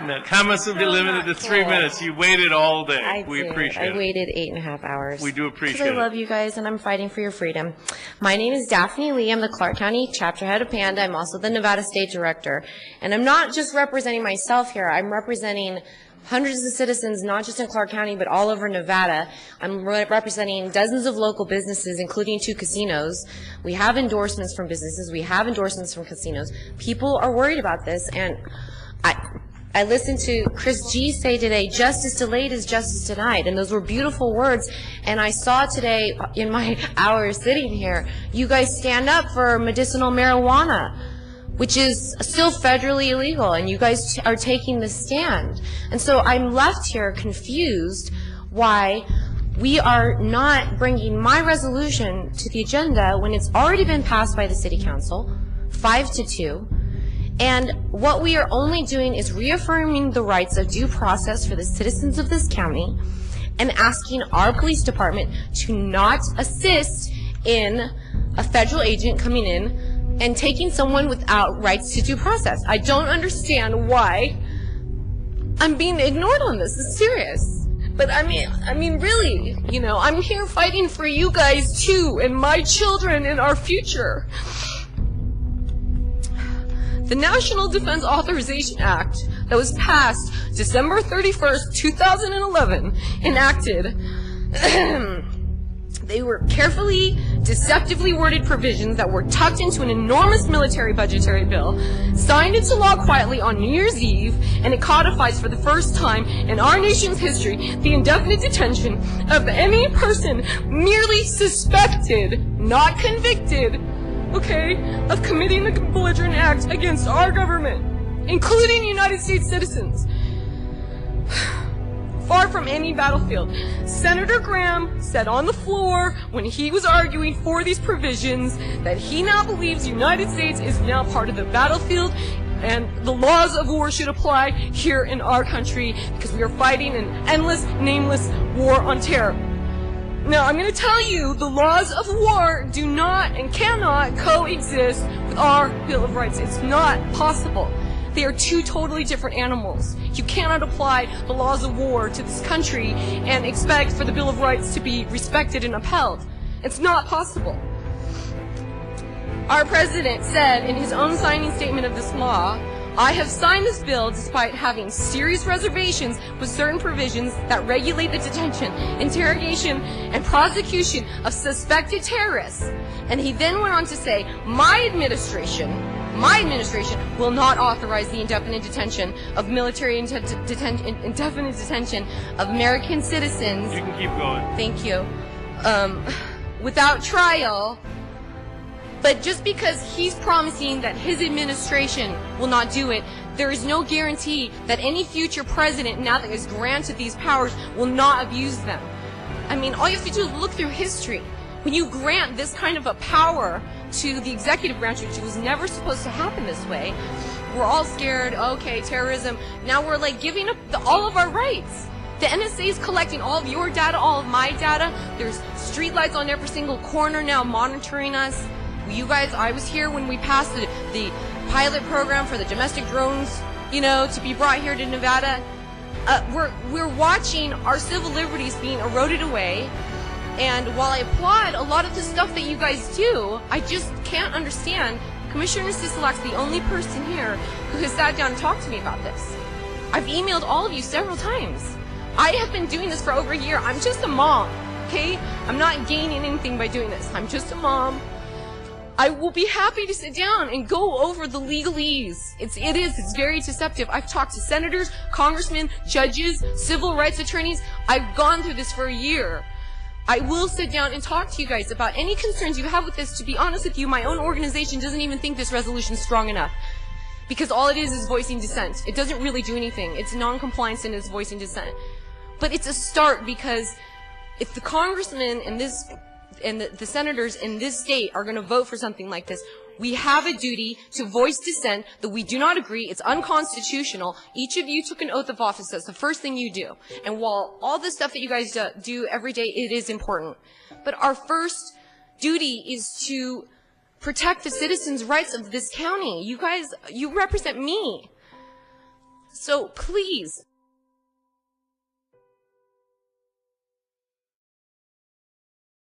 No, comments will be limited to 3 minutes. You waited all day. We appreciate it. I waited 8.5 hours. We do appreciate it. Because I love you guys and I'm fighting for your freedom. My name is Daphne Lee. I'm the Clark County chapter head of PANDA. I'm also the Nevada State Director. And I'm not just representing myself here. I'm representing hundreds of citizens, not just in Clark County, but all over Nevada. I'm representing dozens of local businesses, including 2 casinos. We have endorsements from businesses. We have endorsements from casinos. People are worried about this, and I listened to Chris G. say today, justice delayed is justice denied, and those were beautiful words. And I saw today in my hours sitting here, you guys stand up for medicinal marijuana, which is still federally illegal, and you guys are taking the stand. And so I'm left here confused why we are not bringing my resolution to the agenda when it's already been passed by the City Council, 5-2. And what we are only doing is reaffirming the rights of due process for the citizens of this county and asking our police department to not assist in a federal agent coming in and taking someone without rights to due process. I don't understand why I'm being ignored on this. It's serious. But I mean, really, you know, I'm here fighting for you guys too, and my children and our future. The National Defense Authorization Act that was passed December 31st, 2011, enacted they were carefully, deceptively worded provisions that were tucked into an enormous military budgetary bill, signed into law quietly on New Year's Eve, and it codifies for the first time in our nation's history the indefinite detention of any person merely suspected, not convicted, okay, of committing a belligerent act against our government, including United States citizens. Far from any battlefield. Senator Graham said on the floor when he was arguing for these provisions that he now believes the United States is now part of the battlefield and the laws of war should apply here in our country because we are fighting an endless, nameless war on terror. Now, I'm going to tell you, the laws of war do not and cannot coexist with our Bill of Rights. It's not possible. They are 2 totally different animals. You cannot apply the laws of war to this country and expect for the Bill of Rights to be respected and upheld. It's not possible. Our president said in his own signing statement of this law, I have signed this bill despite having serious reservations with certain provisions that regulate the detention, interrogation, and prosecution of suspected terrorists. And he then went on to say, my administration will not authorize the indefinite detention of indefinite detention of American citizens. You can keep going. Thank you. Without trial. But just because he's promising that his administration will not do it, there is no guarantee that any future president, now that is granted these powers, will not abuse them. I mean, all you have to do is look through history. When you grant this kind of a power to the executive branch, which was never supposed to happen this way, we're all scared, okay, terrorism. Now we're like giving up all of our rights. The NSA is collecting all of your data, all of my data. There's streetlights on every single corner now monitoring us. You guys, I was here when we passed the pilot program for the domestic drones, you know, to be brought here to Nevada. We're watching our civil liberties being eroded away. And while I applaud a lot of the stuff that you guys do, I just can't understand. Commissioner Sisolak's the only person here who has sat down and talked to me about this. I've emailed all of you several times. I have been doing this for over a year. I'm just a mom, okay? I'm not gaining anything by doing this. I'm just a mom. I will be happy to sit down and go over the legalese. It's very deceptive. I've talked to senators, congressmen, judges, civil rights attorneys. I've gone through this for a year. I will sit down and talk to you guys about any concerns you have with this. To be honest with you, my own organization doesn't even think this resolution is strong enough. Because all it is voicing dissent. It doesn't really do anything. It's non-compliance and it's voicing dissent. But it's a start because if the congressmen and the senators in this state are going to vote for something like this, we have a duty to voice dissent that we do not agree. It's unconstitutional. Each of you took an oath of office. That's the first thing you do. And while all the stuff that you guys do every day, it is important. But our first duty is to protect the citizens' rights of this county. You guys, you represent me. So please,